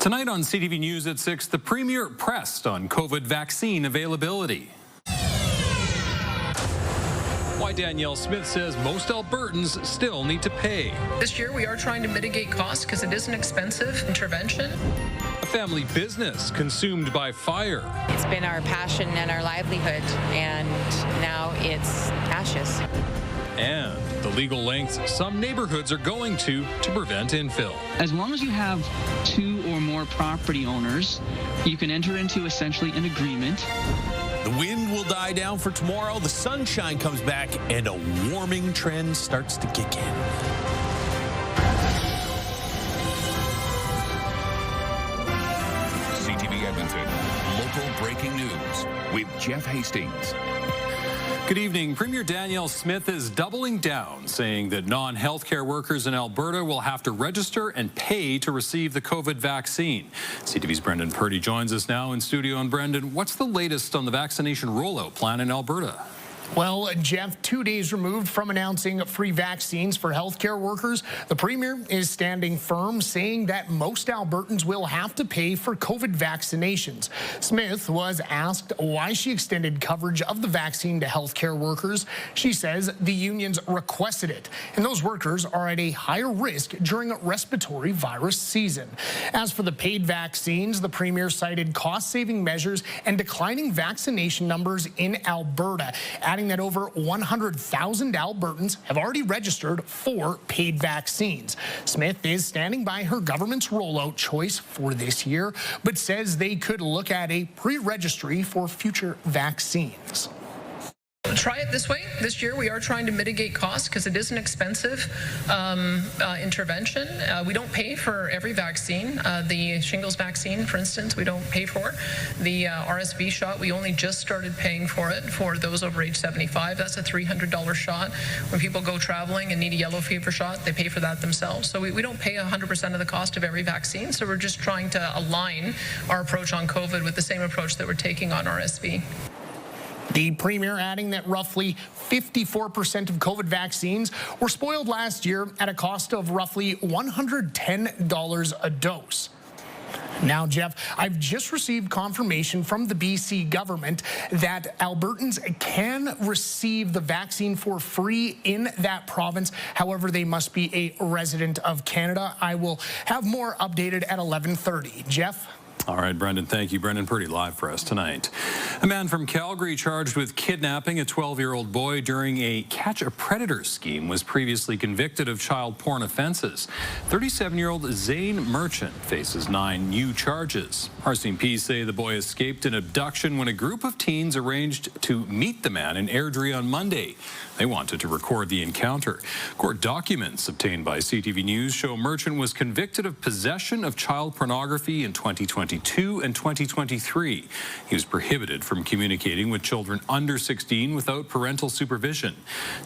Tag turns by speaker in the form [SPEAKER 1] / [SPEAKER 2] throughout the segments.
[SPEAKER 1] Tonight on CTV News at 6, the Premier pressed on COVID vaccine availability. Why Danielle Smith says most Albertans still need to pay.
[SPEAKER 2] This year we are trying to mitigate costs because it is an expensive intervention.
[SPEAKER 1] A family business consumed by fire.
[SPEAKER 3] It's been our passion and our livelihood, and now it's ashes.
[SPEAKER 1] And the legal lengths some neighborhoods are going to prevent infill.
[SPEAKER 4] As long as you have 2 or more property owners, you can enter into essentially an agreement.
[SPEAKER 5] The wind will die down for tomorrow, the sunshine comes back, and a warming trend starts to kick in.
[SPEAKER 6] CTV Edmonton, local breaking news with Jeff Hastings.
[SPEAKER 1] Good evening. Premier Danielle Smith is doubling down, saying that non-healthcare workers in Alberta will have to register and pay to receive the COVID vaccine. CTV's Brendan Purdy joins us now in studio. And Brendan, what's the latest on the vaccination rollout plan in Alberta?
[SPEAKER 7] Well, Jeff, 2 days removed from announcing free vaccines for healthcare workers, the Premier is standing firm, saying that most Albertans will have to pay for COVID vaccinations. Smith was asked why she extended coverage of the vaccine to healthcare workers. She says the unions requested it, and those workers are at a higher risk during a respiratory virus season. As for the paid vaccines, the Premier cited cost-saving measures and declining vaccination numbers in Alberta, adding that over 100,000 Albertans have already registered for paid vaccines. Smith is standing by her government's rollout choice for this year, but says they could look at a pre-registry for future vaccines.
[SPEAKER 2] Try it this way. This year we are trying to mitigate costs because it is an expensive intervention. We don't pay for every vaccine. The shingles vaccine, for instance, we don't pay for. The RSV shot, we only just started paying for it for those over age 75. That's a $300 shot. When people go traveling and need a yellow fever shot, they pay for that themselves. So we don't pay 100% of the cost of every vaccine. So we're just trying to align our approach on COVID with the same approach that we're taking on RSV.
[SPEAKER 7] The Premier adding that roughly 54% of COVID vaccines were spoiled last year at a cost of roughly $110 a dose. Now, Jeff, I've just received confirmation from the BC government that Albertans can receive the vaccine for free in that province. However, they must be a resident of Canada. I will have more updated at 11:30. Jeff?
[SPEAKER 1] All right, Brendan, thank you. Brendan Purdy live for us tonight. A man from Calgary charged with kidnapping a 12-year-old boy during a catch-a-predator scheme was previously convicted of child porn offenses. 37-year-old Zane Merchant faces 9 new charges. RCMP say the boy escaped an abduction when a group of teens arranged to meet the man in Airdrie on Monday. They wanted to record the encounter. Court documents obtained by CTV News show Merchant was convicted of possession of child pornography in 2022 and 2023. He was prohibited from communicating with children under 16 without parental supervision.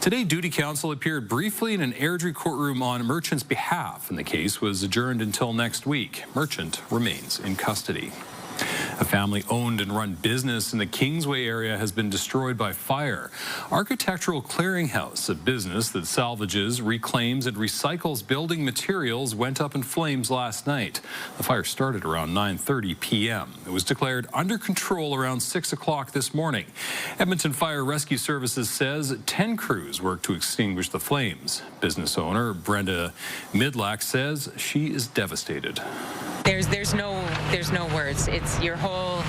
[SPEAKER 1] Today, duty counsel appeared briefly in an Airdrie courtroom on Merchant's behalf, and the case was adjourned until next week. Merchant remains in custody. A family-owned and run business in the Kingsway area has been destroyed by fire. Architectural Clearinghouse, a business that salvages, reclaims, and recycles building materials, went up in flames last night. The fire started around 9:30 p.m. It was declared under control around 6 o'clock this morning. Edmonton Fire Rescue Services says 10 crews worked to extinguish the flames. Business owner Brenda Midlack says she is devastated.
[SPEAKER 3] There's no words. It's your whole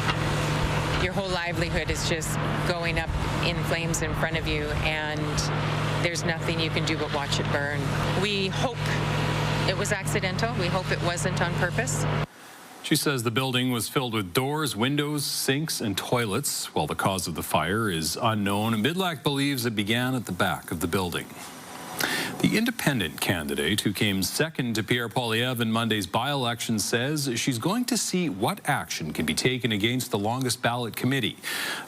[SPEAKER 3] livelihood is just going up in flames in front of you, and there's nothing you can do but watch it burn. We hope it was accidental. We hope it wasn't on purpose.
[SPEAKER 1] She says the building was filled with doors, windows, sinks, and toilets. While the cause of the fire is unknown, Midlack believes it began at the back of the building. The independent candidate who came second to Pierre Poilievre in Monday's by-election says she's going to see what action can be taken against the longest ballot committee.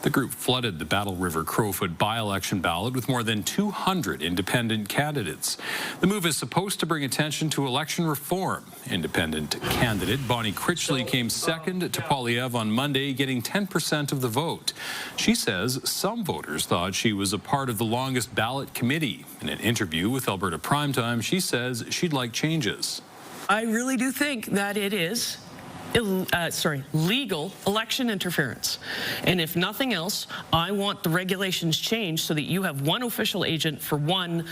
[SPEAKER 1] The group flooded the Battle River Crowfoot by-election ballot with more than 200 independent candidates. The move is supposed to bring attention to election reform. Independent candidate Bonnie Critchley came second to Poilievre on Monday, getting 10% of the vote. She says some voters thought she was a part of the longest ballot committee. In an interview with Alberta Primetime, she says she'd like changes.
[SPEAKER 8] I really do think that it is legal election interference. And if nothing else, I want the regulations changed so that you have one official agent for one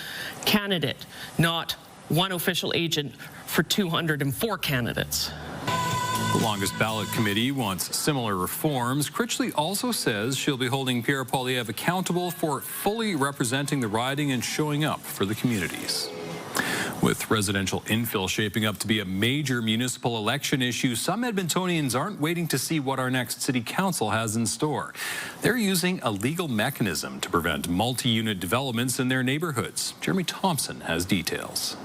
[SPEAKER 8] candidate, not one official agent for 204 candidates.
[SPEAKER 1] The longest ballot committee wants similar reforms. Critchley also says she'll be holding Pierre Poilievre accountable for fully representing the riding and showing up for the communities. With residential infill shaping up to be a major municipal election issue, some Edmontonians aren't waiting to see what our next city council has in store. They're using a legal mechanism to prevent multi-unit developments in their neighborhoods. Jeremy Thompson has details.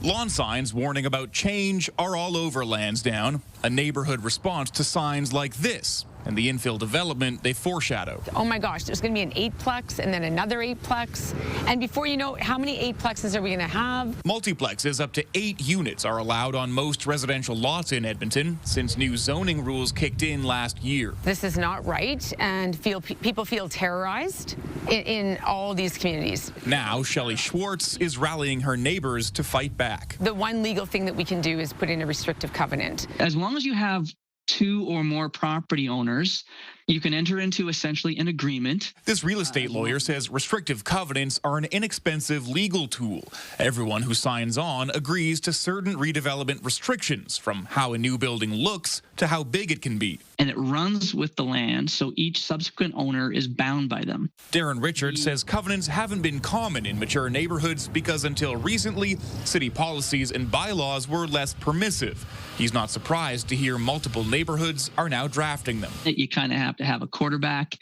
[SPEAKER 9] Lawn signs warning about change are all over Lansdowne, a neighborhood response to signs like this and the infill development they foreshadow.
[SPEAKER 10] Oh my gosh, there's going to be an 8-plex and then another 8-plex. And before you know it, how many 8-plexes are we going to have?
[SPEAKER 9] Multiplexes up to 8 units are allowed on most residential lots in Edmonton since new zoning rules kicked in last year.
[SPEAKER 10] This is not right, and people feel terrorized in all these communities.
[SPEAKER 9] Now, Shelley Schwartz is rallying her neighbors to fight back.
[SPEAKER 10] The one legal thing that we can do is put in a restrictive covenant.
[SPEAKER 4] As long as you have 2 or more property owners, you can enter into essentially an agreement.
[SPEAKER 9] This real estate lawyer says restrictive covenants are an inexpensive legal tool. Everyone who signs on agrees to certain redevelopment restrictions, from how a new building looks to how big it can be.
[SPEAKER 4] And it runs with the land, so each subsequent owner is bound by them.
[SPEAKER 9] Darren Richards says covenants haven't been common in mature neighborhoods because until recently, city policies and bylaws were less permissive. He's not surprised to hear multiple neighborhoods are now drafting them.
[SPEAKER 4] You kind of have to have a quarterback,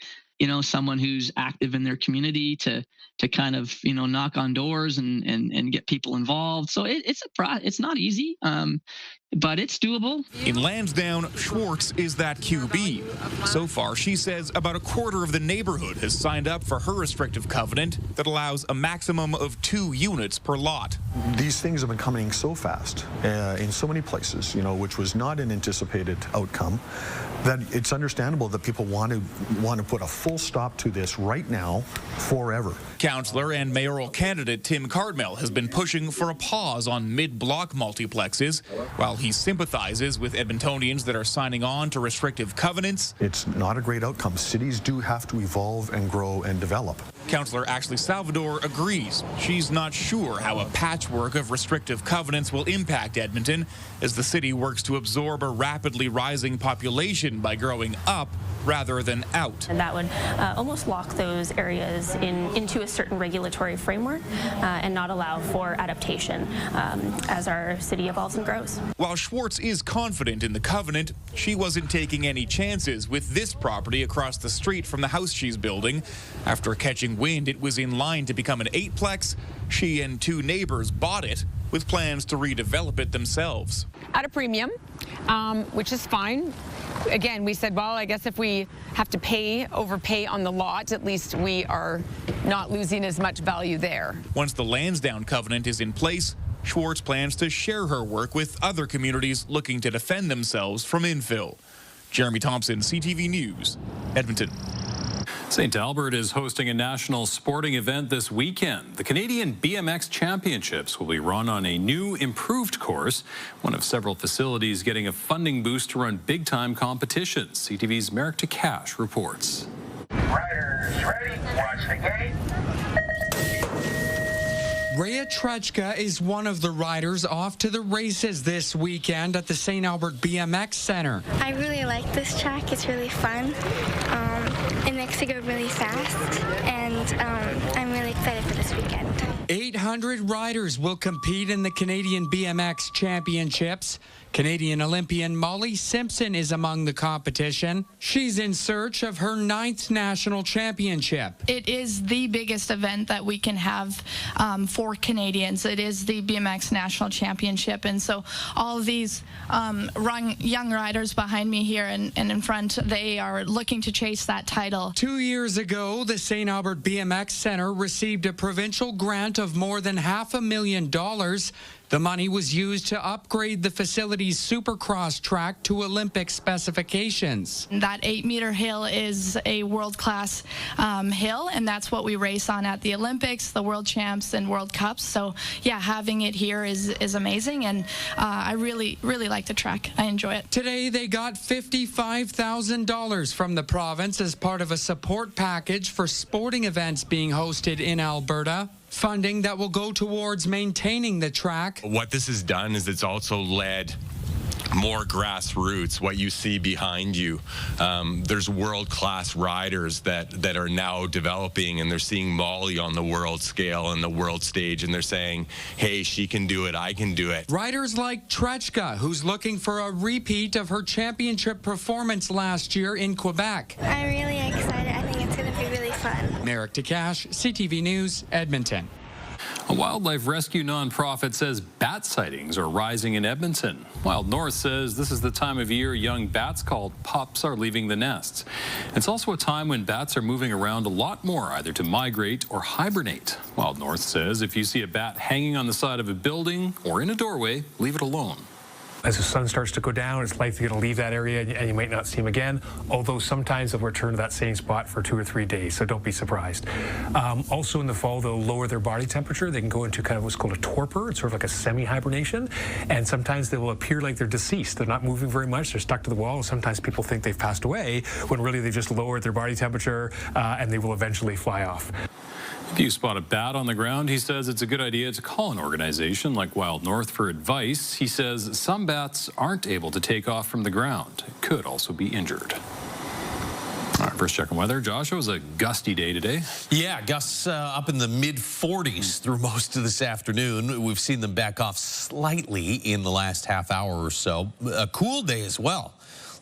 [SPEAKER 4] someone who's active in their community to kind of, knock on doors and get people involved. So it's not easy, but it's doable.
[SPEAKER 9] In Lansdowne, Schwartz is that QB. So far, she says about a quarter of the neighborhood has signed up for her restrictive covenant that allows a maximum of 2 units per lot.
[SPEAKER 11] These things have been coming so fast in so many places, which was not an anticipated outcome, that it's understandable that people want to put a full stop to this right now, forever.
[SPEAKER 9] Councillor and mayoral candidate Tim Cardmell has been pushing for a pause on mid-block multiplexes, while he sympathizes with Edmontonians that are signing on to restrictive covenants.
[SPEAKER 11] It's not a great outcome. Cities do have to evolve and grow and develop.
[SPEAKER 9] Councillor Ashley Salvador agrees. She's not sure how a patchwork of restrictive covenants will impact Edmonton as the city works to absorb a rapidly rising population by growing up rather than out.
[SPEAKER 12] And that would almost lock those areas into a certain regulatory framework and not allow for adaptation as our city evolves and grows.
[SPEAKER 9] While Schwartz is confident in the covenant, she wasn't taking any chances with this property across the street from the house she's building. After catching wind it was in line to become an 8-plex, she and 2 neighbors bought it with plans to redevelop it themselves.
[SPEAKER 10] At a premium, which is fine. Again, we said, well, I guess if we have to overpay on the lot, at least we are not losing as much value there.
[SPEAKER 9] Once the Lansdowne covenant is in place, Schwartz plans to share her work with other communities looking to defend themselves from infill. Jeremy Thompson, CTV News, Edmonton.
[SPEAKER 1] St. Albert is hosting a national sporting event this weekend. The Canadian BMX Championships will be run on a new, improved course, one of several facilities getting a funding boost to run big-time competitions. CTV's Merrick Takash reports.
[SPEAKER 13] Riders ready, watch the gate.
[SPEAKER 14] Rhea Trechka is one of the riders off to the races this weekend at the St. Albert BMX Center.
[SPEAKER 15] I really like this track. It's really fun. It makes it go really fast, and I'm really excited for this weekend.
[SPEAKER 14] 800 riders will compete in the Canadian BMX Championships. Canadian Olympian Molly Simpson is among the competition. She's in search of her 9th national championship.
[SPEAKER 16] It is the biggest event that we can have for Canadians. It is the BMX National Championship, and so all of these young riders behind me here and in front, they are looking to chase that title.
[SPEAKER 14] 2 years ago, the St. Albert BMX Center received a provincial grant of more than $500,000 The money was used to upgrade the facility's Supercross track to Olympic specifications.
[SPEAKER 16] That 8-meter hill is a world-class hill, and that's what we race on at the Olympics, the World Champs, and World Cups. So, yeah, having it here is amazing, and I really like the track. I enjoy it.
[SPEAKER 14] Today, they got $55,000 from the province as part of a support package for sporting events being hosted in Alberta. Funding that will go towards maintaining the track.
[SPEAKER 17] What this has done is it's also led more grassroots. What you see behind you, there's world-class riders that are now developing, and they're seeing Molly on the world scale and the world stage, and they're saying, hey, she can do it, I can do it.
[SPEAKER 14] Riders like Trechka, who's looking for a repeat of her championship performance last year in Quebec.
[SPEAKER 15] I'm really excited. I think it's going to be really fun.
[SPEAKER 14] Merrick Takash, CTV News, Edmonton.
[SPEAKER 1] A wildlife rescue nonprofit says bat sightings are rising in Edmonton. Wild North says this is the time of year young bats called pups are leaving the nests. It's also a time when bats are moving around a lot more, either to migrate or hibernate. Wild North says if you see a bat hanging on the side of a building or in a doorway, leave it alone.
[SPEAKER 18] As the sun starts to go down, it's likely going to leave that area and you might not see them again, although sometimes they'll return to that same spot for 2 or 3 days, so don't be surprised. Also in the fall, they'll lower their body temperature. They can go into kind of what's called a torpor. It's sort of like a semi-hibernation, and sometimes they will appear like they're deceased. They're not moving very much. They're stuck to the wall, and sometimes people think they've passed away when really they just lowered their body temperature and they will eventually fly off.
[SPEAKER 1] If you spot a bat on the ground, he says it's a good idea to call an organization like Wild North for advice. He says some bats aren't able to take off from the ground. It could also be injured. All right, first check on weather. Josh, it was a gusty day today.
[SPEAKER 5] Yeah, gusts up in the mid-40s through most of this afternoon. We've seen them back off slightly in the last half hour or so. A cool day as well.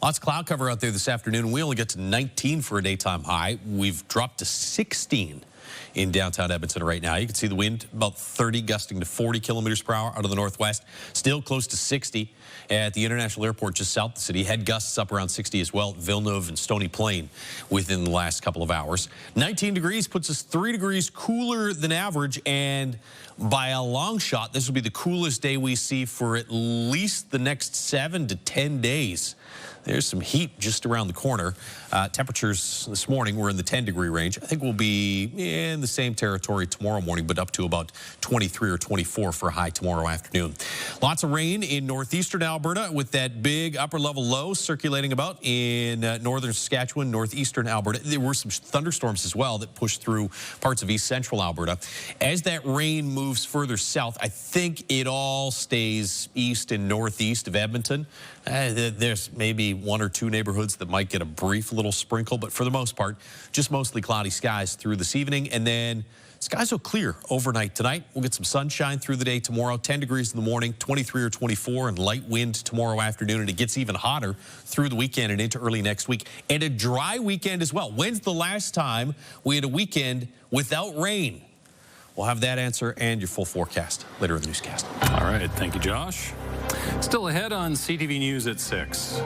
[SPEAKER 5] Lots of cloud cover out there this afternoon. We only get to 19 for a daytime high. We've dropped to 16 in downtown Edmonton right now. You can see the wind about 30, gusting to 40 kilometers per hour out of the northwest. Still close to 60 at the International Airport just south of the city. Head gusts up around 60 as well at Villeneuve and Stony Plain within the last couple of hours. 19 degrees puts us 3 degrees cooler than average, and by a long shot, this will be the coolest day we see for at least the next 7 to 10 days. There's some heat just around the corner. Temperatures this morning were in the 10-degree range. I think we'll be in the same territory tomorrow morning, but up to about 23 or 24 for a high tomorrow afternoon. Lots of rain in northeastern Alberta with that big upper-level low circulating about in northern Saskatchewan, northeastern Alberta. There were some thunderstorms as well that pushed through parts of east central Alberta. As that rain moves further south, I think it all stays east and northeast of Edmonton. There's maybe 1 or 2 neighborhoods that might get a brief little sprinkle, but for the most part, just mostly cloudy skies through this evening. And then skies will clear overnight tonight. We'll get some sunshine through the day tomorrow, 10 degrees in the morning, 23 or 24, and light wind tomorrow afternoon. And it gets even hotter through the weekend and into early next week. And a dry weekend as well. When's the last time we had a weekend without rain? We'll have that answer and your full forecast later in the newscast.
[SPEAKER 1] All right. Thank you, Josh. Still ahead on CTV News at 6.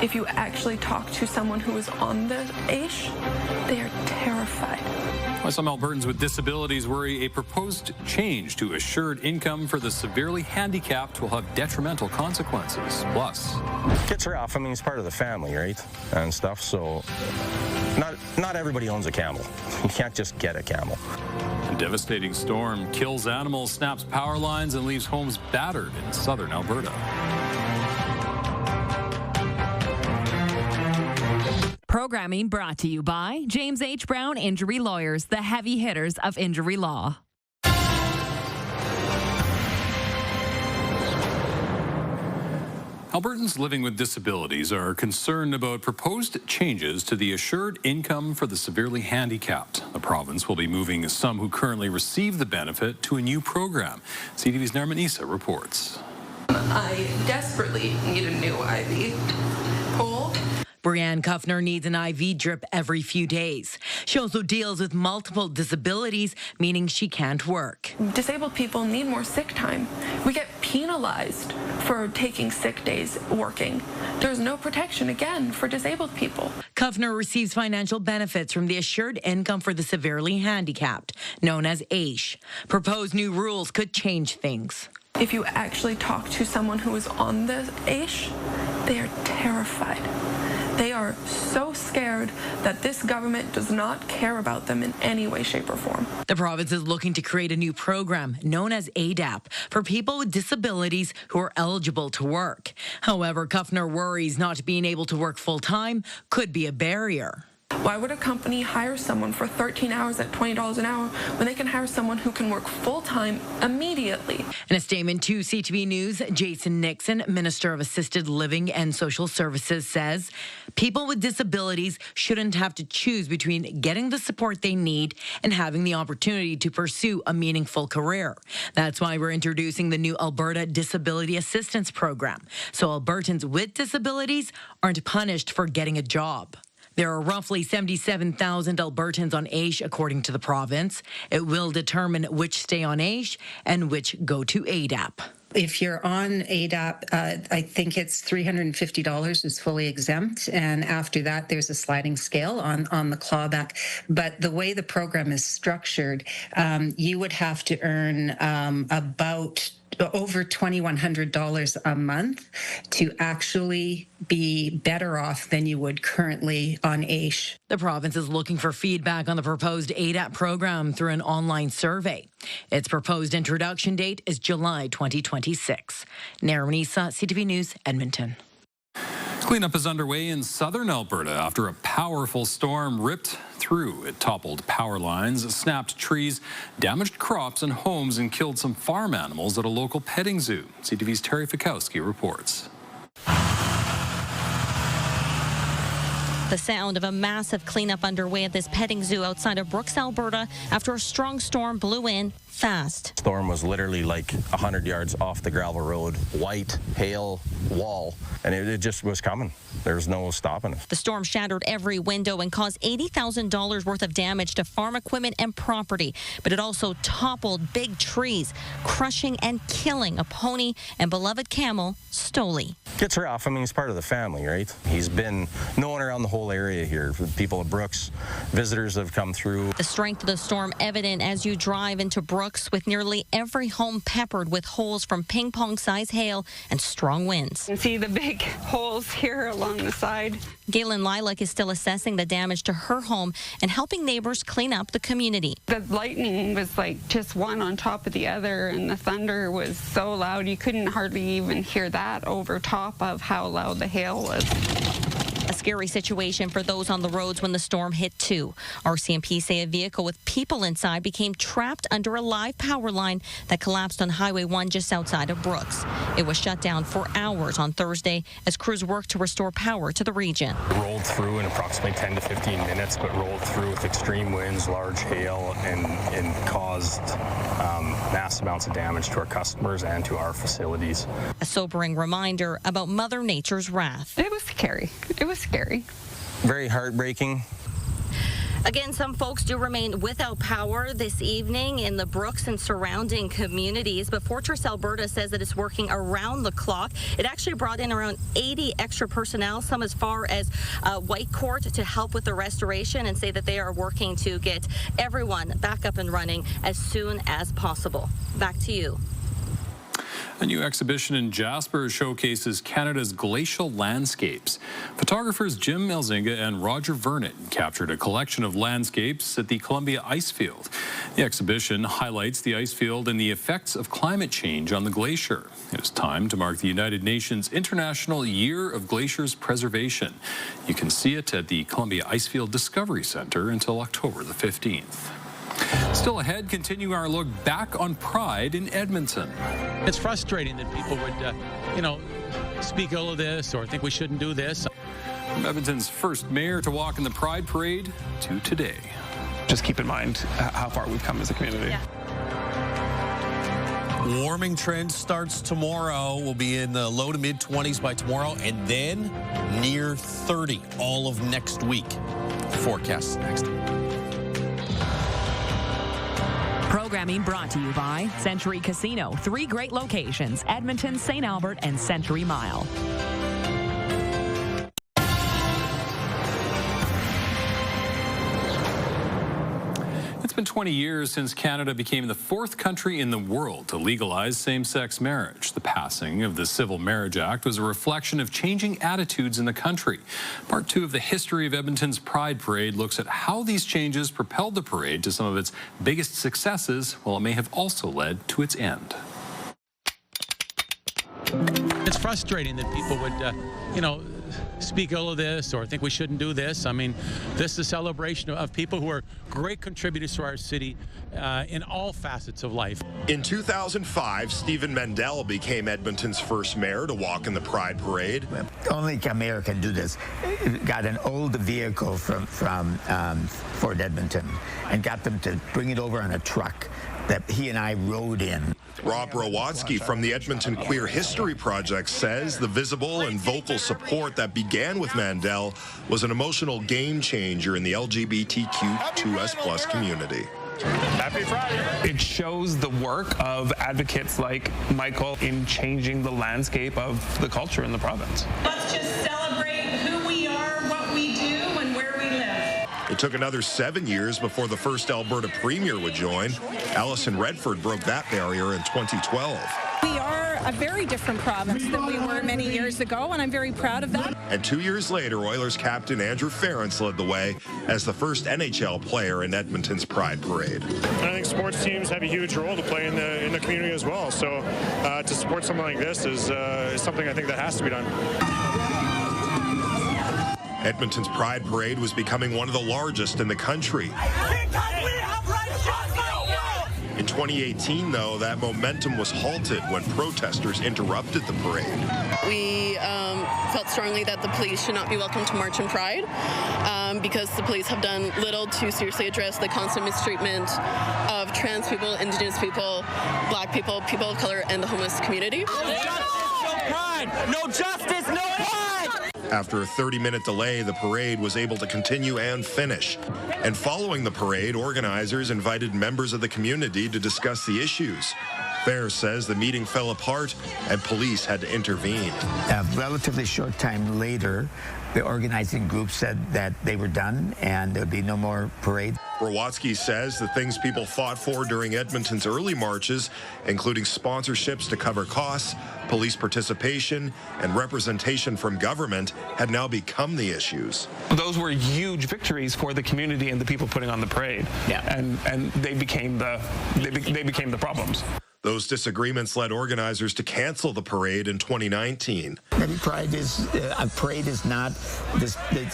[SPEAKER 19] If you actually talk to someone who is on the AISH, they are terrified.
[SPEAKER 1] Why some Albertans with disabilities worry a proposed change to assured income for the severely handicapped will have detrimental consequences. Plus,
[SPEAKER 20] kids are off. I mean, it's part of the family, right? And stuff. So not everybody owns a camel. You can't just get a camel.
[SPEAKER 1] A devastating storm kills animals, snaps power lines, and leaves homes battered in southern Alberta.
[SPEAKER 21] Programming brought to you by James H. Brown Injury Lawyers, the heavy hitters of injury law.
[SPEAKER 1] Albertans living with disabilities are concerned about proposed changes to the assured income for the severely handicapped. The province will be moving some who currently receive the benefit to a new program. CTV's Narman Issa reports.
[SPEAKER 19] I desperately need a new IV pole.
[SPEAKER 22] Brianne Kuffner needs an IV drip every few days. She also deals with multiple disabilities, meaning she can't work.
[SPEAKER 19] Disabled people need more sick time. We get penalized for taking sick days working. There's no protection, again, for disabled people.
[SPEAKER 22] Kuffner receives financial benefits from the Assured Income for the Severely Handicapped, known as AISH. Proposed new rules could change things.
[SPEAKER 19] If you actually talk to someone who is on the AISH, they are terrified. They are so scared that this government does not care about them in any way, shape, or form.
[SPEAKER 22] The province is looking to create a new program known as ADAP for people with disabilities who are eligible to work. However, Kuffner worries not being able to work full-time could be a barrier.
[SPEAKER 19] Why would a company hire someone for 13 hours at $20 an hour when they can hire someone who can work full-time immediately?
[SPEAKER 22] In a statement to CTV News, Jason Nixon, Minister of Assisted Living and Social Services, says people with disabilities shouldn't have to choose between getting the support they need and having the opportunity to pursue a meaningful career. That's why we're introducing the new Alberta Disability Assistance Program, so Albertans with disabilities aren't punished for getting a job. There are roughly 77,000 Albertans on AISH, according to the province. It will determine which stay on AISH and which go to ADAP.
[SPEAKER 2] If you're on ADAP, I think it's $350 is fully exempt, and after that there's a sliding scale on the clawback. But the way the program is structured, you would have to earn about over $2,100 a month to actually be better off than you would currently on AISH.
[SPEAKER 22] The province is looking for feedback on the proposed ADAP program through an online survey. Its proposed introduction date is July 2026. Naranisa, CTV News, Edmonton.
[SPEAKER 1] Cleanup is underway in southern Alberta after a powerful storm ripped through. It toppled power lines, snapped trees, damaged crops and homes, and killed some farm animals at a local petting zoo. CTV's Terry Fikowski reports.
[SPEAKER 6] The sound of a massive cleanup underway at this petting zoo outside of Brooks, Alberta, after a strong storm blew in fast.
[SPEAKER 20] Storm was literally like 100 yards off the gravel road, white, hail, wall, and it just was coming. There was no stopping it.
[SPEAKER 6] The storm shattered every window and caused $80,000 worth of damage to farm equipment and property, but it also toppled big trees, crushing and killing a pony and beloved camel, Stoli.
[SPEAKER 20] Gets rough. I mean, he's part of the family, right? He's been known around the whole area here. People of Brooks, visitors have come through.
[SPEAKER 6] The strength of the storm evident as you drive into Brooks, with nearly every home peppered with holes from ping-pong-size hail and strong winds.
[SPEAKER 23] You can see the big holes here along the side.
[SPEAKER 6] Galen Lilac is still assessing the damage to her home and helping neighbors clean up the community.
[SPEAKER 23] The lightning was like just one on top of the other, and the thunder was so loud you couldn't hardly even hear that over top of how loud the hail was.
[SPEAKER 6] A scary situation for those on the roads when the storm hit too. RCMP say a vehicle with people inside became trapped under a live power line that collapsed on Highway 1 just outside of Brooks. It was shut down for hours on Thursday as crews worked to restore power to the region.
[SPEAKER 24] Rolled through in approximately 10 to 15 minutes, but rolled through with extreme winds, large hail, and caused mass amounts of damage to our customers and to our facilities.
[SPEAKER 6] A sobering reminder about Mother Nature's wrath.
[SPEAKER 23] It was scary. It was scary.
[SPEAKER 20] Very heartbreaking.
[SPEAKER 6] Again, some folks do remain without power this evening in the Brooks and surrounding communities, but Fortress Alberta says that it's working around the clock. It actually brought in around 80 extra personnel, some as far as Whitecourt, to help with the restoration, and say that they are working to get everyone back up and running as soon as possible. Back to you.
[SPEAKER 1] A new exhibition in Jasper showcases Canada's glacial landscapes. Photographers Jim Elzinga and Roger Vernon captured a collection of landscapes at the Columbia Icefield. The exhibition highlights the icefield and the effects of climate change on the glacier. It is time to mark the United Nations International Year of Glaciers Preservation. You can see it at the Columbia Icefield Discovery Center until October the 15th. Still ahead, continue our look back on Pride in Edmonton.
[SPEAKER 25] It's frustrating that people would, speak ill of this or think we shouldn't do this.
[SPEAKER 1] From Edmonton's first mayor to walk in the Pride Parade to today.
[SPEAKER 26] Just keep in mind how far we've come as a community.
[SPEAKER 5] Warming trend starts tomorrow. We'll be in the low to mid 20s by tomorrow, and then near 30 all of next week. Forecast next.
[SPEAKER 21] Programming brought to you by Century Casino. 3 great locations: Edmonton, St. Albert, and Century Mile.
[SPEAKER 1] It's been been 20 years since Canada became the 4th country in the world to legalize same-sex marriage. The passing of the Civil Marriage Act was a reflection of changing attitudes in the country. Part 2 of the history of Edmonton's Pride Parade looks at how these changes propelled the parade to some of its biggest successes, while it may have also led to its end.
[SPEAKER 25] It's frustrating that people would, speak ill of this or think we shouldn't do this. I mean, this is a celebration of people who are great contributors to our city in all facets of life.
[SPEAKER 3] In 2005, Stephen Mendel became Edmonton's first mayor to walk in the Pride Parade.
[SPEAKER 4] Only a mayor can do this. Got an old vehicle from Fort Edmonton and got them to bring it over on a truck that he and I rode in.
[SPEAKER 3] Rob Rowatsky from the Edmonton Queer History Project says the visible and vocal support that began with Mandel was an emotional game changer in the LGBTQ2S+ community.
[SPEAKER 26] Happy Friday. It shows the work of advocates like Michael in changing the landscape of the culture in the province.
[SPEAKER 7] Let's just celebrate who we are, what we do, and where we live.
[SPEAKER 3] It took another 7 years before the first Alberta Premier would join. Alison Redford broke that barrier in 2012.
[SPEAKER 8] We are a very different province than we were many years ago, and I'm very proud of that.
[SPEAKER 3] And 2 years later, Oilers captain Andrew Ference led the way as the first NHL player in Edmonton's Pride Parade.
[SPEAKER 11] And I think sports teams have a huge role to play in the community as well. So to support something like this is something I think that has to be done.
[SPEAKER 3] Edmonton's Pride Parade was becoming one of the largest in the country. In 2018, though, that momentum was halted when protesters interrupted the parade.
[SPEAKER 12] We felt strongly that the police should not be welcome to March in Pride because the police have done little to seriously address the constant mistreatment of trans people, Indigenous people, Black people, people of color, and the homeless community.
[SPEAKER 7] No justice, no pride! No justice, no pride!
[SPEAKER 3] After a 30-minute delay, the parade was able to continue and finish. And following the parade, organizers invited members of the community to discuss the issues. Fair says the meeting fell apart and police had to intervene.
[SPEAKER 4] A relatively short time later, the organizing group said that they were done and there would be no more parade.
[SPEAKER 3] Rowatsky says the things people fought for during Edmonton's early marches, including sponsorships to cover costs, police participation, and representation from government, had now become the issues.
[SPEAKER 26] Those were huge victories for the community and the people putting on the parade. Yeah. And they became the problems.
[SPEAKER 3] Those disagreements led organizers to cancel the parade in 2019.
[SPEAKER 4] Maybe a parade is not the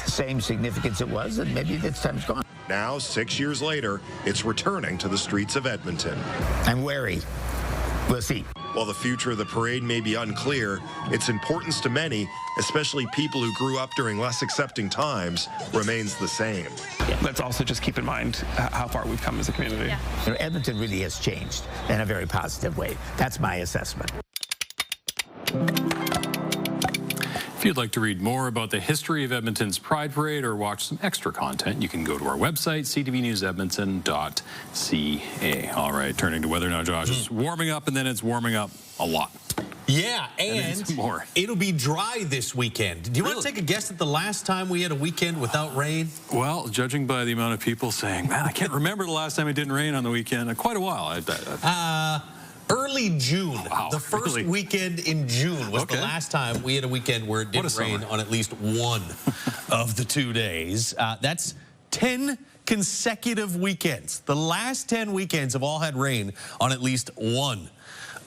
[SPEAKER 4] same significance it was, and maybe this time's gone.
[SPEAKER 3] Now, 6 years later, it's returning to the streets of Edmonton.
[SPEAKER 4] I'm wary. We'll see.
[SPEAKER 3] While the future of the parade may be unclear, its importance to many, especially people who grew up during less accepting times, remains the same.
[SPEAKER 26] Let's also just keep in mind how far we've come as a community.
[SPEAKER 4] Yeah. Edmonton really has changed in a very positive way. That's my assessment.
[SPEAKER 1] If you'd like to read more about the history of Edmonton's Pride Parade or watch some extra content, you can go to our website, ctvnewsedmonton.ca. All right, turning to weather now, Josh. It's warming up, and then it's warming up a lot.
[SPEAKER 5] Yeah, and
[SPEAKER 1] more.
[SPEAKER 5] It'll be dry this weekend. Do you want to take a guess at the last time we had a weekend without rain?
[SPEAKER 1] Well, judging by the amount of people saying, man, I can't remember the last time it didn't rain on the weekend. Quite a while, I bet.
[SPEAKER 5] Early June.
[SPEAKER 1] Wow,
[SPEAKER 5] the first weekend in June was the last time we had a weekend where it didn't rain on at least one of the 2 days. That's 10 consecutive weekends. The last 10 weekends have all had rain on at least one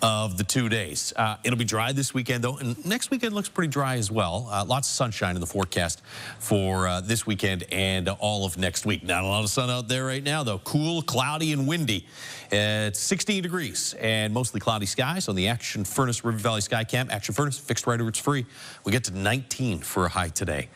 [SPEAKER 5] of the 2 days. It'll be dry this weekend, though, and next weekend looks pretty dry as well. Lots of sunshine in the forecast for this weekend and all of next week. Not a lot of sun out there right now, though. Cool, cloudy, and windy. It's 16 degrees and mostly cloudy skies on the Action Furnace River Valley Sky Cam. Action Furnace, fixed right over, it's free. We get to 19 for a high today.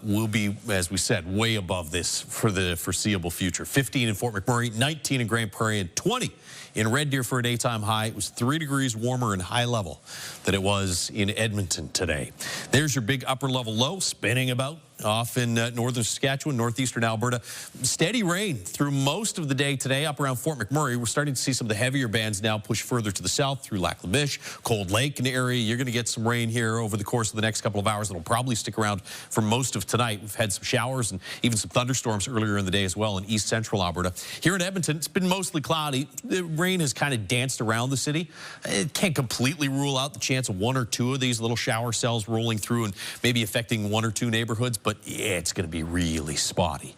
[SPEAKER 5] We'll be, as we said, way above this for the foreseeable future. 15 in Fort McMurray, 19 in Grand Prairie, and 20 in Red Deer for a daytime high. It was 3 degrees warmer and high level than it was in Edmonton today. There's your big upper level low, spinning about off in northern Saskatchewan, northeastern Alberta. Steady rain through most of the day today up around Fort McMurray. We're starting to see some of the heavier bands now push further to the south through Lac La Biche, Cold Lake in the area. You're going to get some rain here over the course of the next couple of hours. It'll probably stick around for most of tonight. We've had some showers and even some thunderstorms earlier in the day as well in east central Alberta. Here in Edmonton, it's been mostly cloudy. The rain has kind of danced around the city. It can't completely rule out the chance of one or two of these little shower cells rolling through and maybe affecting one or two neighborhoods, but yeah, it's going to be really spotty.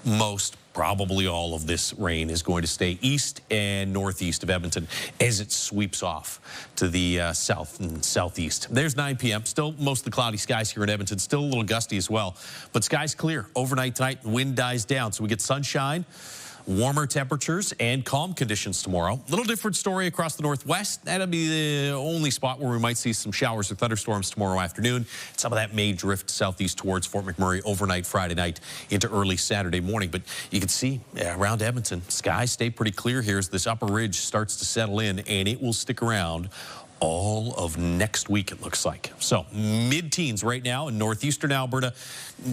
[SPEAKER 5] Most, probably all of this rain is going to stay east and northeast of Edmonton as it sweeps off to the south and southeast. There's 9 p.m. Still mostly cloudy skies here in Edmonton. Still a little gusty as well, but skies clear overnight tonight. Wind dies down, so we get sunshine, warmer temperatures, and calm conditions tomorrow. Little different story across the northwest. That'll be the only spot where we might see some showers or thunderstorms tomorrow afternoon. Some of that may drift southeast towards Fort McMurray overnight Friday night into early Saturday morning. But you can see around Edmonton, skies stay pretty clear here as this upper ridge starts to settle in, and it will stick around all of next week, it looks like. So mid-teens right now in northeastern Alberta.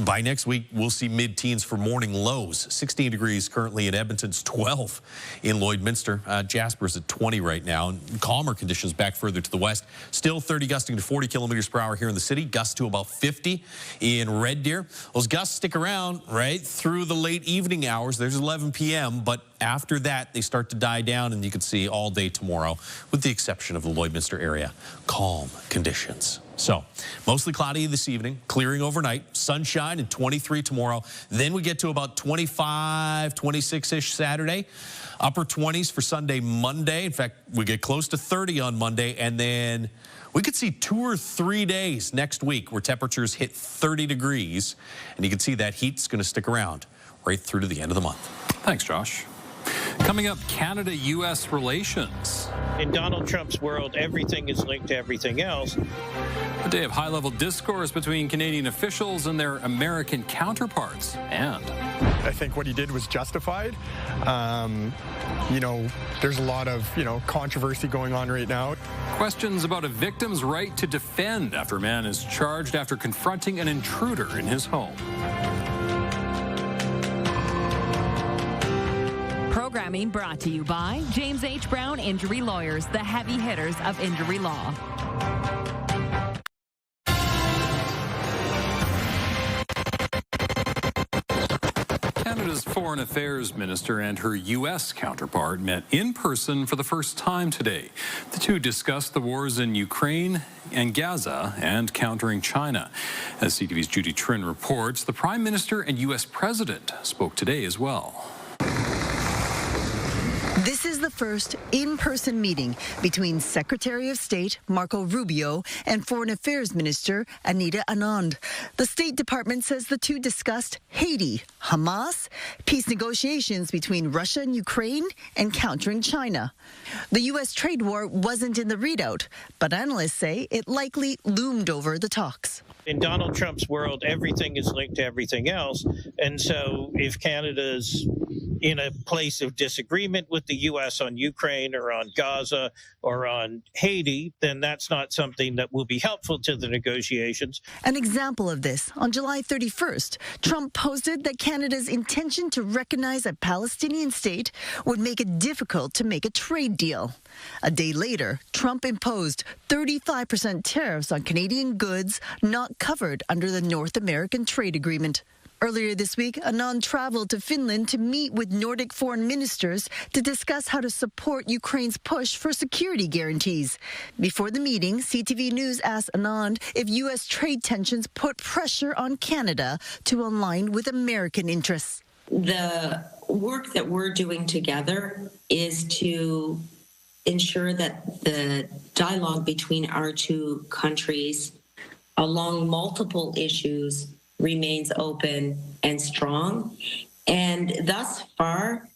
[SPEAKER 5] By next week, we'll see mid-teens for morning lows. 16 degrees currently in Edmonton's 12 in Lloydminster. Jasper's at 20 right now. And calmer conditions back further to the west. Still 30 gusting to 40 kilometers per hour here in the city. Gusts to about 50 in Red Deer. Those gusts stick around right through the late evening hours. There's 11 p.m., but after that, they start to die down, and you can see all day tomorrow, with the exception of the Lloydminster area. Calm conditions. So, mostly cloudy this evening, clearing overnight, sunshine and 23 tomorrow. Then we get to about 25, 26-ish Saturday. Upper 20s for Sunday, Monday. In fact, we get close to 30 on Monday, and then we could see 2 or 3 days next week where temperatures hit 30 degrees, and you can see that heat's going to stick around right through to the end of the month.
[SPEAKER 1] Thanks, Josh. Coming up, Canada-U.S. relations.
[SPEAKER 9] In Donald Trump's world, everything is linked to everything else.
[SPEAKER 1] A day of high-level discourse between Canadian officials and their American counterparts. And
[SPEAKER 10] I think what he did was justified. You know, there's a lot of, controversy going on right now.
[SPEAKER 1] Questions about a victim's right to defend after a man is charged after confronting an intruder in his home.
[SPEAKER 21] Programming brought to you by James H. Brown Injury Lawyers, the heavy hitters of injury law.
[SPEAKER 1] Canada's Foreign Affairs Minister and her U.S. counterpart met in person for the first time today. The two discussed the wars in Ukraine and Gaza and countering China. As CTV's Judy Trin reports, the Prime Minister and U.S. President spoke today as well.
[SPEAKER 13] This is the first in-person meeting between Secretary of State Marco Rubio and Foreign Affairs Minister Anita Anand. The State Department says the two discussed Haiti, Hamas, peace negotiations between Russia and Ukraine, and countering China. The U.S. trade war wasn't in the readout, but analysts say it likely loomed over the talks.
[SPEAKER 9] In Donald Trump's world, everything is linked to everything else. And so if Canada's in a place of disagreement with the U.S. on Ukraine or on Gaza or on Haiti, then that's not something that will be helpful to the negotiations.
[SPEAKER 13] An example of this, on July 31st, Trump posted that Canada's intention to recognize a Palestinian state would make it difficult to make a trade deal. A day later, Trump imposed 35% tariffs on Canadian goods not covered under the North American Trade Agreement. Earlier this week, Anand traveled to Finland to meet with Nordic foreign ministers to discuss how to support Ukraine's push for security guarantees. Before the meeting, CTV News asked Anand if U.S. trade tensions put pressure on Canada to align with American interests.
[SPEAKER 15] The work that we're doing together is to ensure that the dialogue between our two countries along multiple issues remains open and strong. And thus far,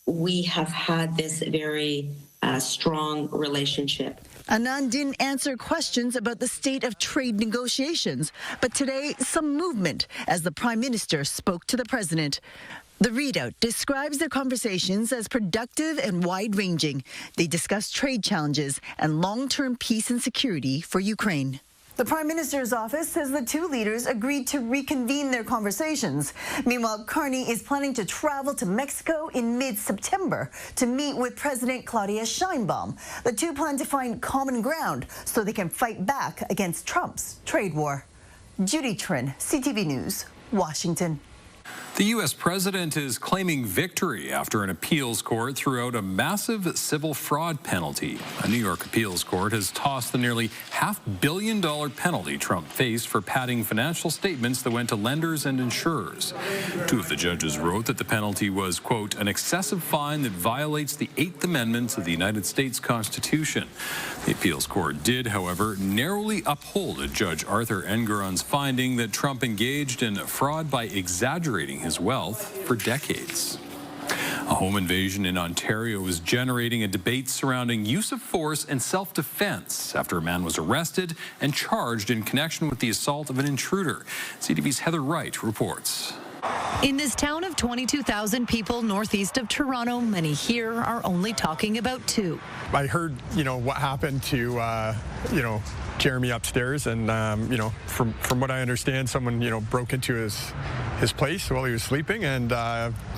[SPEAKER 15] we have had this very strong relationship.
[SPEAKER 13] Anand didn't answer questions about the state of trade negotiations, but today, some movement as the Prime Minister spoke to the President. The readout describes their conversations as productive and wide-ranging. They discussed trade challenges and long-term peace and security for Ukraine. The Prime Minister's office says the two leaders agreed to reconvene their conversations. Meanwhile, Carney is planning to travel to Mexico in mid-September to meet with President Claudia Sheinbaum. The two plan to find common ground so they can fight back against Trump's trade war. Judy Trin, CTV News, Washington.
[SPEAKER 1] The U.S. president is claiming victory after an appeals court threw out a massive civil fraud penalty. A New York appeals court has tossed the nearly $500 million penalty Trump faced for padding financial statements that went to lenders and insurers. Two of the judges wrote that the penalty was, quote, an excessive fine that violates the 8th Amendment of the United States Constitution. The appeals court did, however, narrowly uphold Judge Arthur Engoron's finding that Trump engaged in fraud by exaggerating his wealth for decades. A home invasion in Ontario is generating a debate surrounding use of force and self-defense after a man was arrested and charged in connection with the assault of an intruder. CTV's Heather Wright reports.
[SPEAKER 21] In this town of 22,000 people northeast of Toronto, many here are only talking about two.
[SPEAKER 10] I heard, what happened to, Jeremy upstairs, and from what I understand, someone broke into his place while he was sleeping, and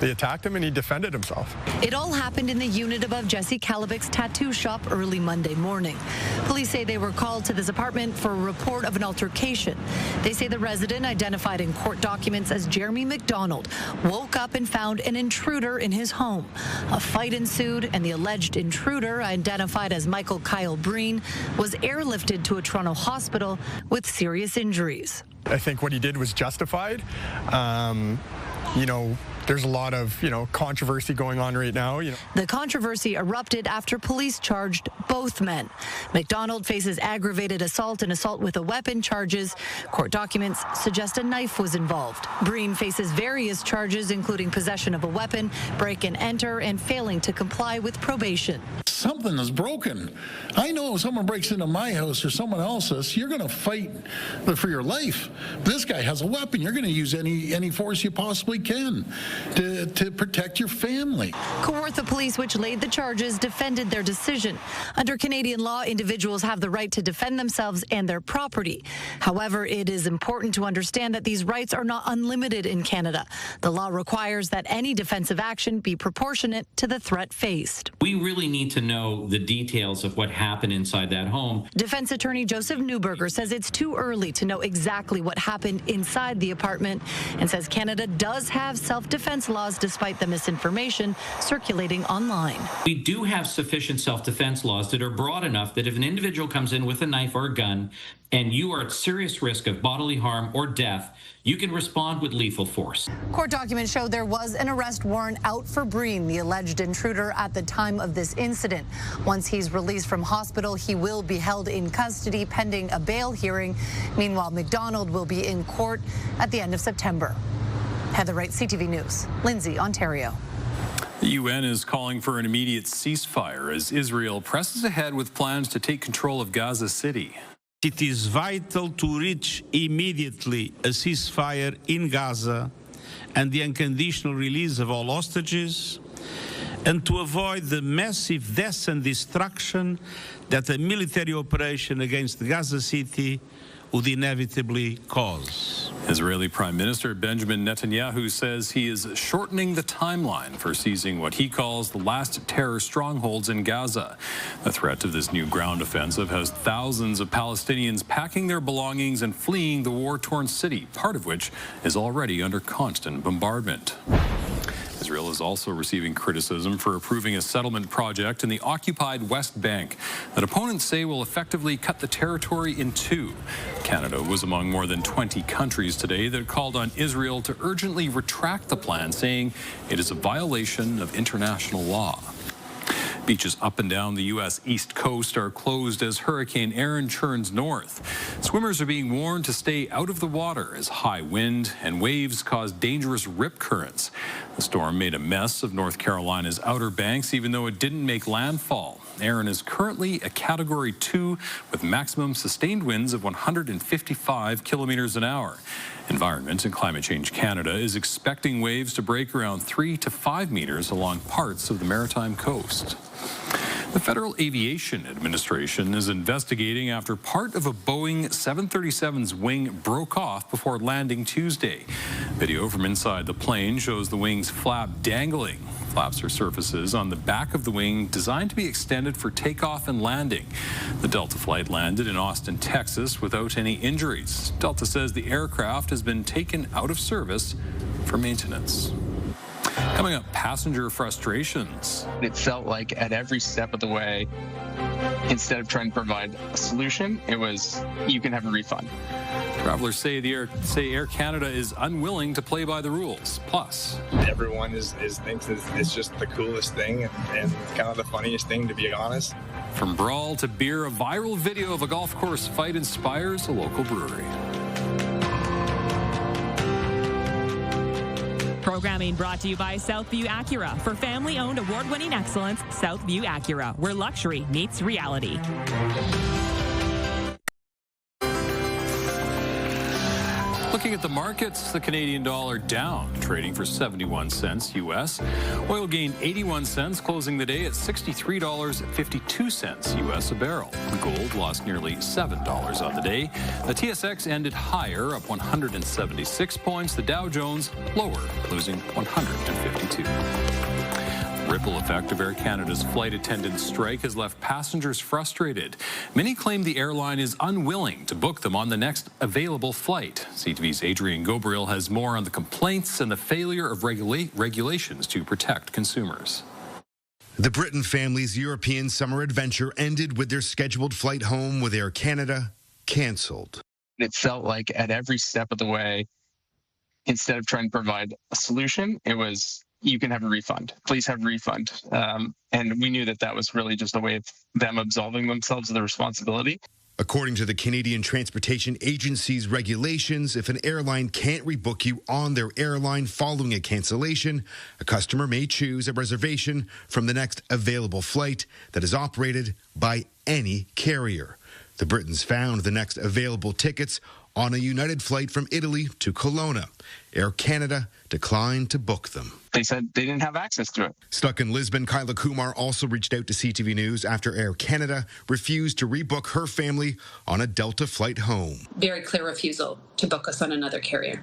[SPEAKER 10] they attacked him, and he defended himself.
[SPEAKER 21] It all happened in the unit above Jesse Kalabik's tattoo shop early Monday morning. Police say they were called to this apartment for a report of an altercation. They say the resident, identified in court documents as Jeremy McDonald, woke up and found an intruder in his home. A fight ensued, and the alleged intruder, identified as Michael Kyle Breen, was airlifted to a Toronto hospital with serious injuries.
[SPEAKER 10] I think what he did was justified. There's a lot of, controversy going on right now.
[SPEAKER 21] The controversy erupted after police charged both men. McDonald faces aggravated assault and assault with a weapon charges. Court documents suggest a knife was involved. Breen faces various charges, including possession of a weapon, break and enter, and failing to comply with probation.
[SPEAKER 2] Something is broken. I know if someone breaks into my house or someone else's, you're going to fight for your life. This guy has a weapon. You're going to use any force you possibly can to protect your family.
[SPEAKER 21] Kawartha Police, which laid the charges, defended their decision. Under Canadian law, individuals have the right to defend themselves and their property. However, it is important to understand that these rights are not unlimited in Canada. The law requires that any defensive action be proportionate to the threat faced.
[SPEAKER 14] We really need to know the details of what happened inside that home.
[SPEAKER 21] Defense attorney Joseph Newberger says it's too early to know exactly what happened inside the apartment, and says Canada does have self-defense laws despite the misinformation circulating online.
[SPEAKER 14] We do have sufficient self-defense laws that are broad enough that if an individual comes in with a knife or a gun and you are at serious risk of bodily harm or death, you can respond with lethal force.
[SPEAKER 21] Court documents show there was an arrest warrant out for Breen, the alleged intruder, at the time of this incident. Once he's released from hospital, he will be held in custody pending a bail hearing. Meanwhile, McDonald will be in court at the end of September. Heather Wright, CTV News, Lindsay, Ontario.
[SPEAKER 1] The UN is calling for an immediate ceasefire as Israel presses ahead with plans to take control of Gaza City.
[SPEAKER 16] It is vital to reach immediately a ceasefire in Gaza and the unconditional release of all hostages, and to avoid the massive deaths and destruction that a military operation against Gaza City would inevitably cause.
[SPEAKER 1] Israeli Prime Minister Benjamin Netanyahu says he is shortening the timeline for seizing what he calls the last terror strongholds in Gaza. The threat of this new ground offensive has thousands of Palestinians packing their belongings and fleeing the war-torn city, part of which is already under constant bombardment. Israel is also receiving criticism for approving a settlement project in the occupied West Bank that opponents say will effectively cut the territory in two. Canada was among more than 20 countries today that called on Israel to urgently retract the plan, saying it is a violation of international law. Beaches up and down the U.S. East Coast are closed as Hurricane Erin churns north. Swimmers are being warned to stay out of the water as high wind and waves cause dangerous rip currents. The storm made a mess of North Carolina's Outer Banks, even though it didn't make landfall. Erin is currently a Category 2 with maximum sustained winds of 155 kilometers an hour. Environment and Climate Change Canada is expecting waves to break around 3 to 5 meters along parts of the Maritime coast. The Federal Aviation Administration is investigating after part of a Boeing 737's wing broke off before landing Tuesday. Video from inside the plane shows the wing's flap dangling. Flaps are surfaces on the back of the wing designed to be extended for takeoff and landing. The Delta flight landed in Austin, Texas without any injuries. Delta says the aircraft has been taken out of service for maintenance. Coming up, passenger frustrations.
[SPEAKER 17] It felt like at every step of the way, instead of trying to provide a solution, it was, you can have a refund.
[SPEAKER 1] Travelers say Air Canada is unwilling to play by the rules. Plus,
[SPEAKER 18] everyone thinks it's just the coolest thing and kind of the funniest thing, to be honest.
[SPEAKER 1] From brawl to beer, a viral video of a golf course fight inspires a local brewery.
[SPEAKER 19] Programming brought to you by Southview Acura. For family-owned, award-winning excellence, Southview Acura, where luxury meets reality.
[SPEAKER 1] Looking at the markets, the Canadian dollar down, trading for 71 cents U.S. Oil gained 81 cents, closing the day at $63.52 U.S. a barrel. Gold lost nearly $7 on the day. The TSX ended higher, up 176 points. The Dow Jones lower, losing 152. Ripple effect of Air Canada's flight attendant strike has left passengers frustrated. Many claim the airline is unwilling to book them on the next available flight. CTV's Adrian Gobriel has more on the complaints and the failure of regulations to protect consumers.
[SPEAKER 22] The Britton family's European summer adventure ended with their scheduled flight home with Air Canada canceled.
[SPEAKER 17] It felt like at every step of the way, instead of trying to provide a solution, it was, you can have a refund. Please have a refund. And we knew that that was really just a way of them absolving themselves of the responsibility.
[SPEAKER 22] According to the Canadian Transportation Agency's regulations, if an airline can't rebook you on their airline following a cancellation, a customer may choose a reservation from the next available flight that is operated by any carrier. The Britons found the next available tickets on a United flight from Italy to Kelowna. Air Canada declined to book them.
[SPEAKER 17] They said they didn't have access to it.
[SPEAKER 22] Stuck in Lisbon, Kyla Kumar also reached out to CTV News after Air Canada refused to rebook her family on a Delta flight home.
[SPEAKER 23] Very clear refusal to book us on another carrier.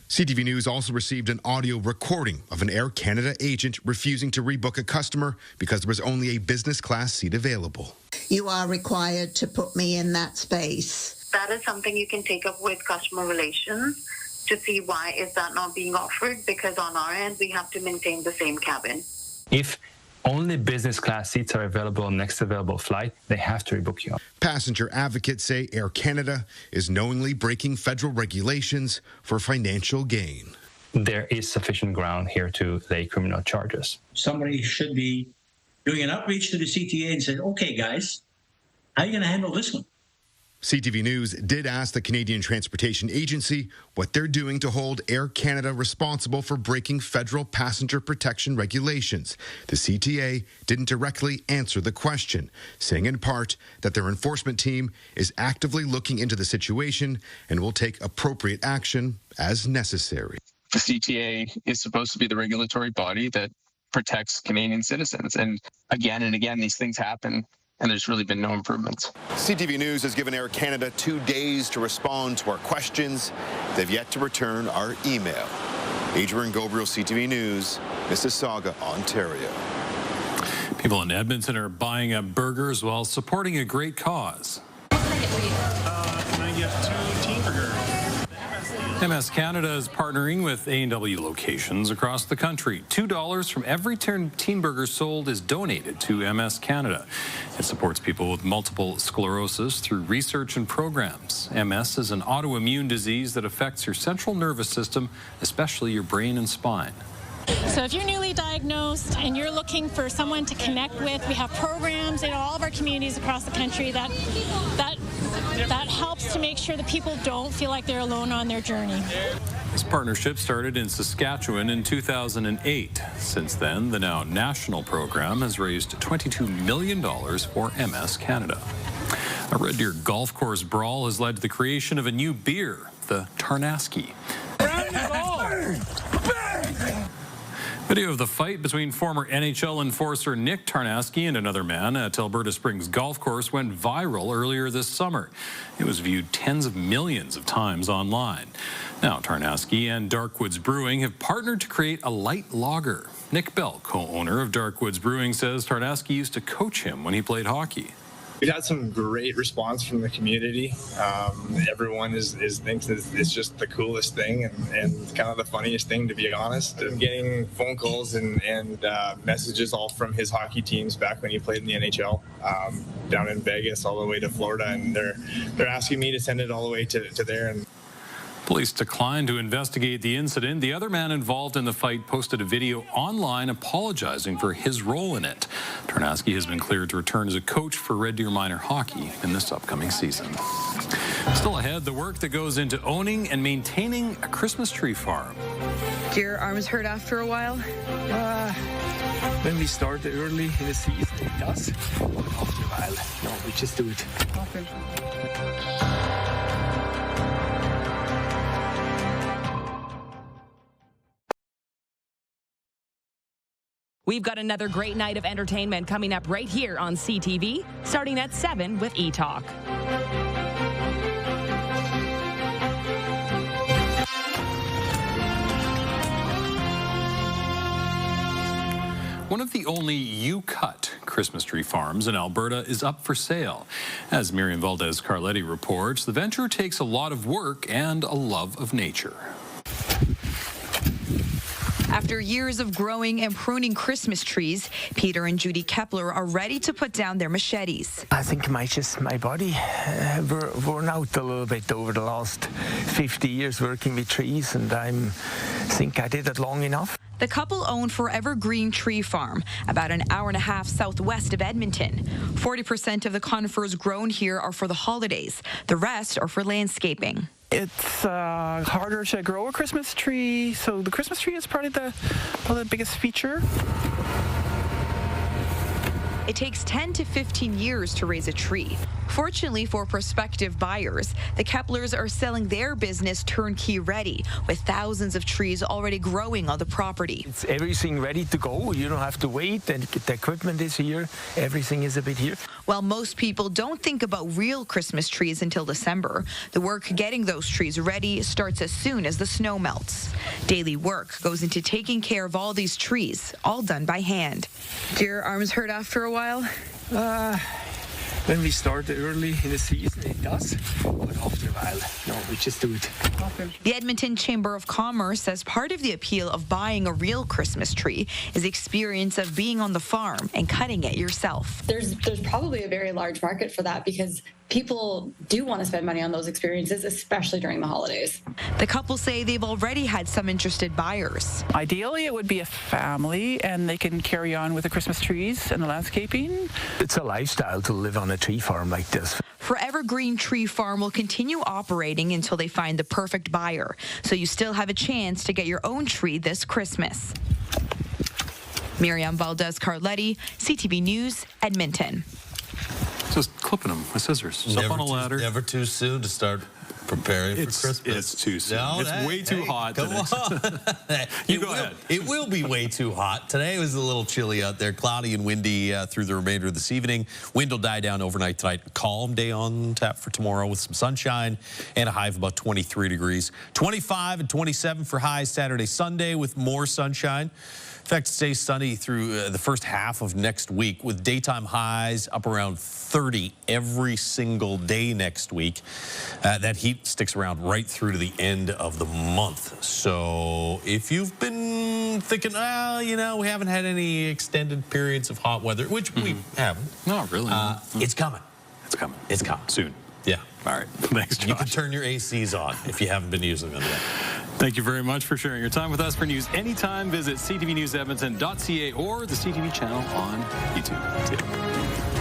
[SPEAKER 22] CTV News also received an audio recording of an Air Canada agent refusing to rebook a customer because there was only a business class seat available.
[SPEAKER 24] You are required to put me in that space.
[SPEAKER 27] That is something you can take up with customer relations to see why is that not being offered, because on our end we have to maintain the same cabin.
[SPEAKER 28] If only business class seats are available on next available flight, they have to rebook you.
[SPEAKER 22] Passenger advocates say Air Canada is knowingly breaking federal regulations for financial gain.
[SPEAKER 28] There is sufficient ground here to lay criminal charges.
[SPEAKER 29] Somebody should be doing an outreach to the CTA and saying, okay, guys, how are you going to handle this one?
[SPEAKER 22] CTV News did ask the Canadian Transportation Agency what they're doing to hold Air Canada responsible for breaking federal passenger protection regulations. The CTA didn't directly answer the question, saying in part that their enforcement team is actively looking into the situation and will take appropriate action as necessary.
[SPEAKER 17] The CTA is supposed to be the regulatory body that protects Canadian citizens. And again, these things happen. And there's really been no improvements.
[SPEAKER 22] CTV News has given Air Canada 2 days to respond to our questions. They've yet to return our email. Adrian Gobriel, CTV News, Mississauga, Ontario.
[SPEAKER 1] People in Edmonton are buying up burgers while supporting a great cause.
[SPEAKER 30] Can I get 2 teen burgers?
[SPEAKER 1] MS Canada is partnering with A&W locations across the country. $2 from every teen burger sold is donated to MS Canada. It supports people with multiple sclerosis through research and programs. MS is an autoimmune disease that affects your central nervous system, especially your brain and spine.
[SPEAKER 31] So if you're newly diagnosed and you're looking for someone to connect with, we have programs in all of our communities across the country that helps to make sure that people don't feel like they're alone on their journey.
[SPEAKER 1] This partnership started in Saskatchewan in 2008. Since then, the now national program has raised $22 million for MS Canada. A Red Deer golf course brawl has led to the creation of a new beer, the Tarnaski. Video of the fight between former NHL enforcer Nick Tarnasky and another man at Alberta Springs Golf Course went viral earlier this summer. It was viewed tens of millions of times online. Now, Tarnasky and Darkwoods Brewing have partnered to create a light lager. Nick Bell, co-owner of Darkwoods Brewing, says Tarnasky used to coach him when he played hockey.
[SPEAKER 18] We've had some great response from the community. Everyone thinks it's just the coolest thing and kind of the funniest thing, to be honest. I'm getting phone calls and messages all from his hockey teams back when he played in the NHL, down in Vegas all the way to Florida, and they're asking me to send it all the way to there. And
[SPEAKER 1] police declined to investigate the incident. The other man involved in the fight posted a video online apologizing for his role in it. Tarnasky has been cleared to return as a coach for Red Deer Minor hockey in this upcoming season. Still ahead, the work that goes into owning and maintaining a Christmas tree farm.
[SPEAKER 3] Do your arms hurt after a while?
[SPEAKER 28] When we start early in the season, it does. After a while, no, we just do it.
[SPEAKER 3] Okay.
[SPEAKER 19] We've got another great night of entertainment coming up right here on CTV, starting at 7 with E-Talk.
[SPEAKER 1] One of the only you-cut Christmas tree farms in Alberta is up for sale. As Miriam Valdez-Carletti reports, the venture takes a lot of work and a love of nature.
[SPEAKER 4] After years of growing and pruning Christmas trees, Peter and Judy Kepler are ready to put down their machetes.
[SPEAKER 28] I think my body worn out a little bit over the last 50 years working with trees, and I think I did it long enough.
[SPEAKER 4] The couple own Forever Green Tree Farm, about an hour and a half southwest of Edmonton. 40% of the conifers grown here are for the holidays. The rest are for landscaping.
[SPEAKER 28] It's harder to grow a Christmas tree, so the Christmas tree is probably the biggest feature.
[SPEAKER 4] It takes 10 to 15 years to raise a tree. Fortunately for prospective buyers, the Keplers are selling their business turnkey ready, with thousands of trees already growing on the property.
[SPEAKER 28] It's everything ready to go. You don't have to wait, and the equipment is here. Everything is a bit here.
[SPEAKER 4] While most people don't think about real Christmas trees until December, the work getting those trees ready starts as soon as the snow melts. Daily work goes into taking care of all these trees, all done by hand.
[SPEAKER 3] Do your arms hurt after a while?
[SPEAKER 28] When we start early in the season, it does. But after a while, no, we just do it.
[SPEAKER 4] Okay. The Edmonton Chamber of Commerce says part of the appeal of buying a real Christmas tree is the experience of being on the farm and cutting it yourself.
[SPEAKER 23] There's probably a very large market for that because people do want to spend money on those experiences, especially during the holidays.
[SPEAKER 4] The couple say they've already had some interested buyers.
[SPEAKER 5] Ideally, it would be a family, and they can carry on with the Christmas trees and the landscaping.
[SPEAKER 28] It's a lifestyle to live on a tree farm like this.
[SPEAKER 4] Forever Green Tree Farm will continue operating until they find the perfect buyer, so you still have a chance to get your own tree this Christmas. Miriam Valdez-Carletti, CTV News, Edmonton.
[SPEAKER 1] Just clipping them with scissors. Up on a ladder.
[SPEAKER 6] Never too soon to start preparing for Christmas.
[SPEAKER 1] It's too soon.
[SPEAKER 6] No,
[SPEAKER 1] it's way too hot.
[SPEAKER 6] Come on.
[SPEAKER 1] You go ahead.
[SPEAKER 6] It will be way too hot. Today was a little chilly out there, cloudy and windy through the remainder of this evening. Wind will die down overnight tonight. Calm day on tap for tomorrow with some sunshine and a high of about 23 degrees. 25 and 27 for highs Saturday, Sunday with more sunshine. In fact, it stays sunny through the first half of next week with daytime highs up around 30 every single day next week. That heat sticks around right through to the end of the month. So if you've been thinking, well, you know, we haven't had any extended periods of hot weather, which we haven't.
[SPEAKER 1] No, really.
[SPEAKER 6] It's coming.
[SPEAKER 1] It's coming.
[SPEAKER 6] It's coming.
[SPEAKER 1] Soon.
[SPEAKER 6] Yeah.
[SPEAKER 1] All right. Thanks, Josh.
[SPEAKER 6] You can turn your ACs on if you haven't been using them yet.
[SPEAKER 1] Thank you very much for sharing your time with us. For news anytime, visit ctvnewsedmonton.ca or the CTV channel on YouTube. See you.